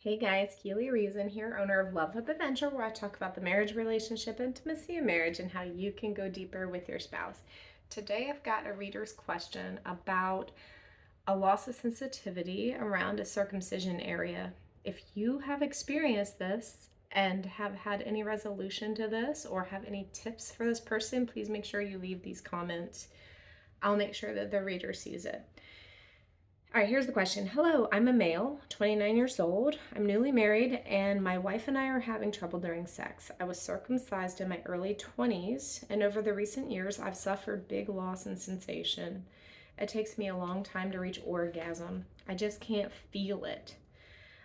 Hey guys, Keely Reason here, owner of Love Hope Adventure, where I talk about the marriage, relationship, intimacy of marriage, and how you can go deeper with your spouse. Today I've got a reader's question about a loss of sensitivity around a circumcision area. If you have experienced this and have had any resolution to this or have any tips for this person, please make sure you leave these comments. I'll make sure that the reader sees it. All right, here's the question. Hello, I'm a male, 29 years old. I'm newly married, and my wife and I are having trouble during sex. I was circumcised in my early 20s, and over the recent years, I've suffered big loss in sensation. It takes me a long time to reach orgasm. I just can't feel it.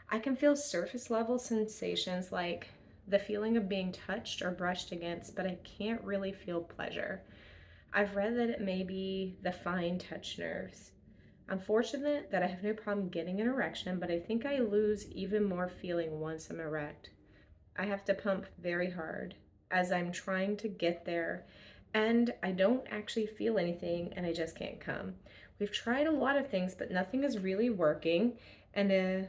I can feel surface level sensations like the feeling of being touched or brushed against, but I can't really feel pleasure. I've read that it may be the fine touch nerves. I'm fortunate that I have no problem getting an erection, but I think I lose even more feeling once I'm erect. I have to pump very hard as I'm trying to get there, and I don't actually feel anything, and I just can't come. We've tried a lot of things, but nothing is really working, and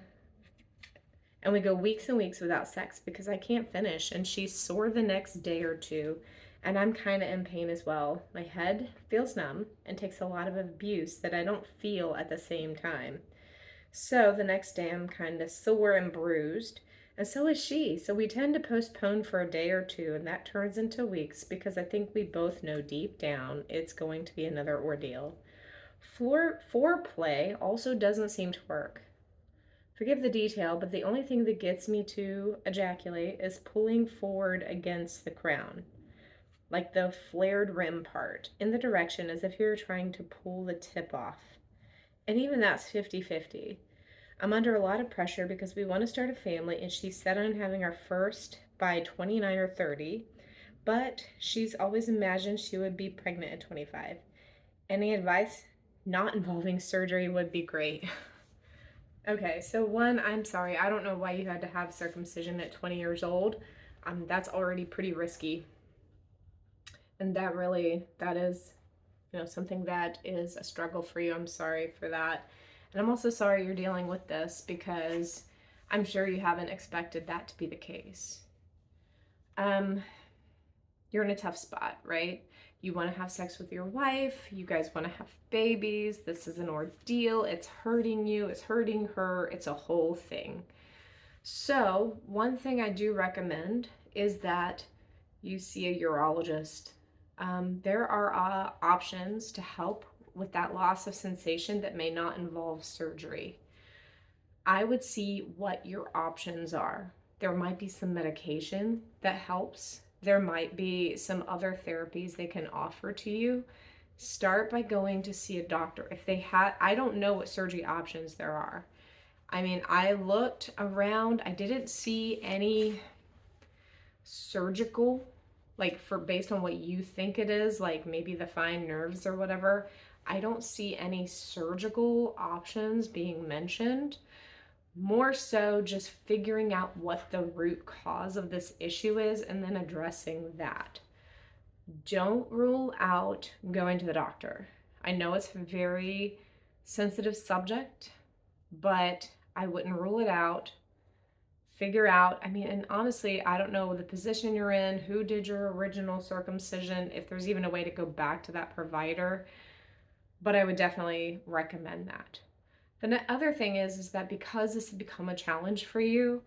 we go weeks and weeks without sex because I can't finish, and she's sore the next day or two, and I'm kind of in pain as well. My head feels numb and takes a lot of abuse that I don't feel at the same time. So the next day I'm kind of sore and bruised, and so is she. So we tend to postpone for a day or two, and that turns into weeks because I think we both know deep down it's going to be another ordeal. Foreplay also doesn't seem to work. Forgive the detail, but the only thing that gets me to ejaculate is pulling forward against the crown, like the flared rim part, in the direction as if you're trying to pull the tip off. And even that's 50-50. I'm under a lot of pressure because we want to start a family, and she's set on having our first by 29 or 30, but she's always imagined she would be pregnant at 25. Any advice not involving surgery would be great. Okay, so one, I'm sorry. I don't know why you had to have circumcision at 20 years old. That's already pretty risky. And that is, something that is a struggle for you. I'm sorry for that. And I'm also sorry you're dealing with this because I'm sure you haven't expected that to be the case. You're in a tough spot, right? You want to have sex with your wife. You guys want to have babies. This is an ordeal. It's hurting you. It's hurting her. It's a whole thing. So, one thing I do recommend is that you see a urologist. There are options to help with that loss of sensation that may not involve surgery. I would see what your options are. There might be some medication that helps. There might be some other therapies they can offer to you. Start by going to see a doctor. If they had, I don't know what surgery options there are. I mean, I looked around, I didn't see any surgical, like for based on what you think it is, like maybe the fine nerves or whatever. I don't see any surgical options being mentioned. More so just figuring out what the root cause of this issue is and then addressing that. Don't rule out going to the doctor. I know it's a very sensitive subject, but I wouldn't rule it out. Figure out, and honestly, I don't know the position you're in, who did your original circumcision, if there's even a way to go back to that provider, but I would definitely recommend that. The other thing is that because this has become a challenge for you,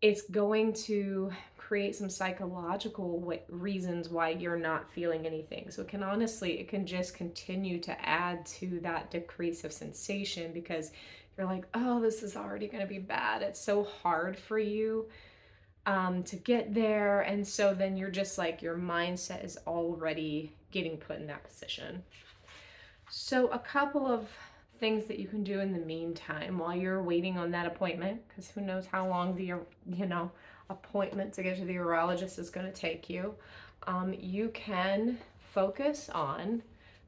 it's going to create some psychological reasons why you're not feeling anything. So it can just continue to add to that decrease of sensation because you're like, oh, this is already going to be bad. It's so hard for you to get there. And so then you're just like, your mindset is already getting put in that position. So a couple of things that you can do in the meantime while you're waiting on that appointment, because who knows how long the appointment to get to the urologist is going to take you. You can focus on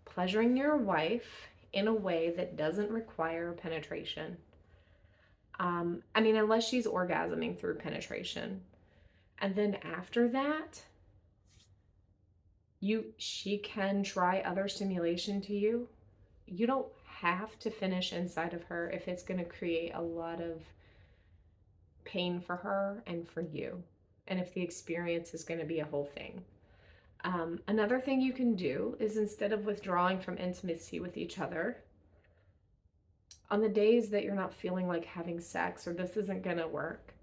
pleasuring your wife in a way that doesn't require penetration. Unless she's orgasming through penetration. And then after that, she can try other stimulation to you. You don't have to finish inside of her if it's going to create a lot of pain for her and for you, and if the experience is going to be a whole thing. Another thing you can do is, instead of withdrawing from intimacy with each other, on the days that you're not feeling like having sex or this isn't going to work,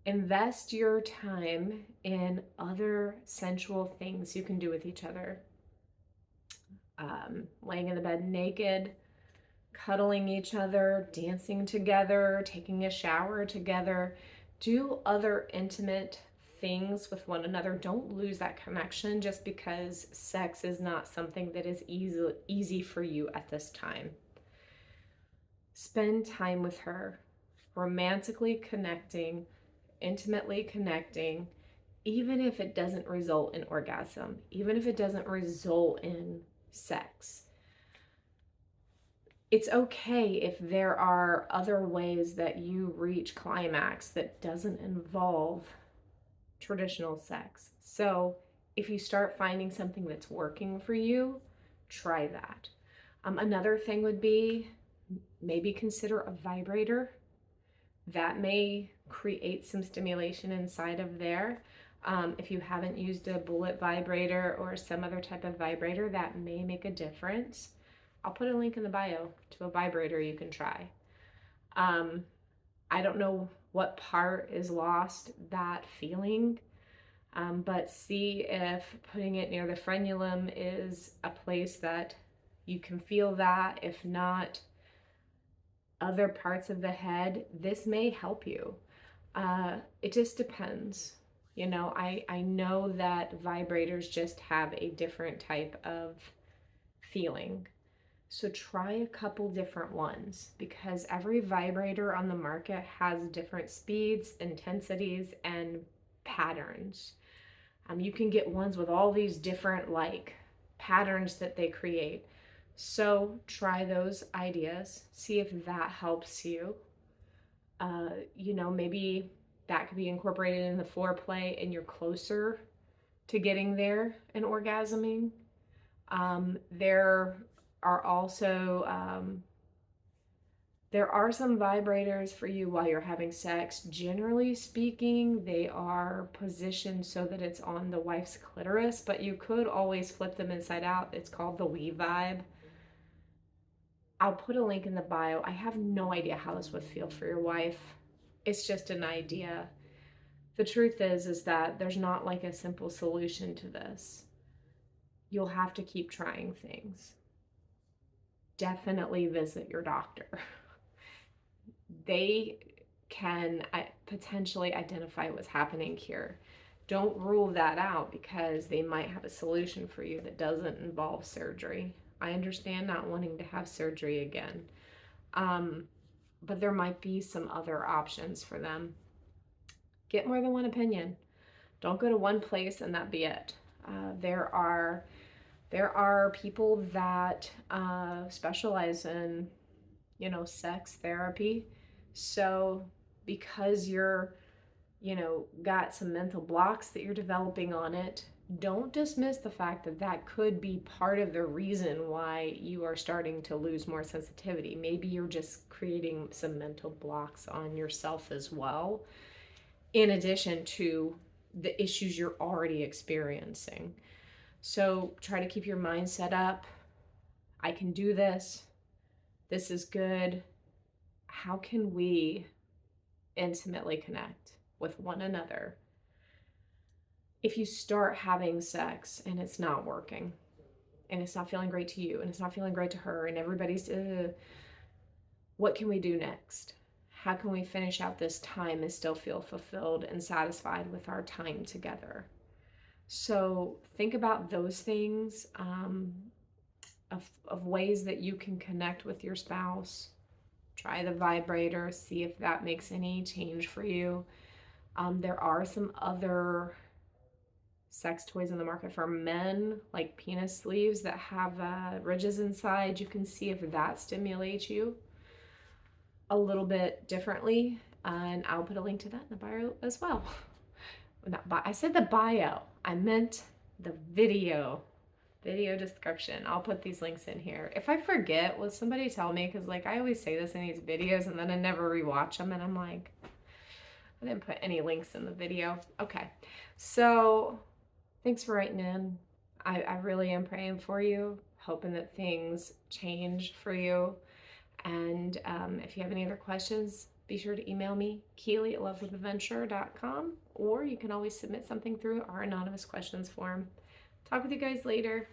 invest your time in other sensual things you can do with each other. Laying in the bed naked, cuddling each other, dancing together, taking a shower together. Do other intimate things with one another. Don't lose that connection just because sex is not something that is easy for you at this time. Spend time with her, romantically connecting, intimately connecting, even if it doesn't result in orgasm, even if it doesn't result in sex. It's okay if there are other ways that you reach climax that doesn't involve traditional sex. So if you start finding something that's working for you, try that. Another thing would be maybe consider a vibrator. That may create some stimulation inside of there. If you haven't used a bullet vibrator or some other type of vibrator, that may make a difference. I'll put a link in the bio to a vibrator you can try. I don't know what part is lost, that feeling, but see if putting it near the frenulum is a place that you can feel that. If not, other parts of the head, this may help you. It just depends. You know, I know that vibrators just have a different type of feeling. So try a couple different ones, because every vibrator on the market has different speeds, intensities, and patterns. You can get ones with all these different like patterns that they create. So try those ideas, see if that helps you. Maybe that could be incorporated in the foreplay and you're closer to getting there and orgasming. There are some vibrators for you while you're having sex. Generally speaking, they are positioned so that it's on the wife's clitoris, but you could always flip them inside out. It's called the We Vibe. I'll put a link in the bio. I have no idea how this would feel for your wife. It's just an idea. The truth is that there's not like a simple solution to this. You'll have to keep trying things. Definitely visit your doctor. They can potentially identify what's happening here. Don't rule that out, because they might have a solution for you that doesn't involve surgery. I understand not wanting to have surgery again, but there might be some other options for them. Get more than one opinion. Don't go to one place and that be it. There are people that specialize in, sex therapy. So because you're, got some mental blocks that you're developing on it, don't dismiss the fact that that could be part of the reason why you are starting to lose more sensitivity. Maybe you're just creating some mental blocks on yourself as well, in addition to the issues you're already experiencing. So try to keep your mind set up. I can do this. This is good. How can we intimately connect with one another? If you start having sex and it's not working, and it's not feeling great to you, and it's not feeling great to her, and everybody's, what can we do next? How can we finish out this time and still feel fulfilled and satisfied with our time together? So think about those things, of ways that you can connect with your spouse. Try the vibrator, see if that makes any change for you. There are some other sex toys in the market for men, like penis sleeves that have ridges inside. You can see if that stimulates you a little bit differently, and I'll put a link to that in the bio as well. I said the bio, I meant the video description. I'll put these links in here. If I forget, will somebody tell me? Because I always say this in these videos and then I never rewatch them, and I'm like, I didn't put any links in the video. Okay, so thanks for writing in. I really am praying for you, hoping that things change for you. And if you have any other questions, be sure to email me, keely@lovewithadventure.com, or you can always submit something through our anonymous questions form. Talk with you guys later.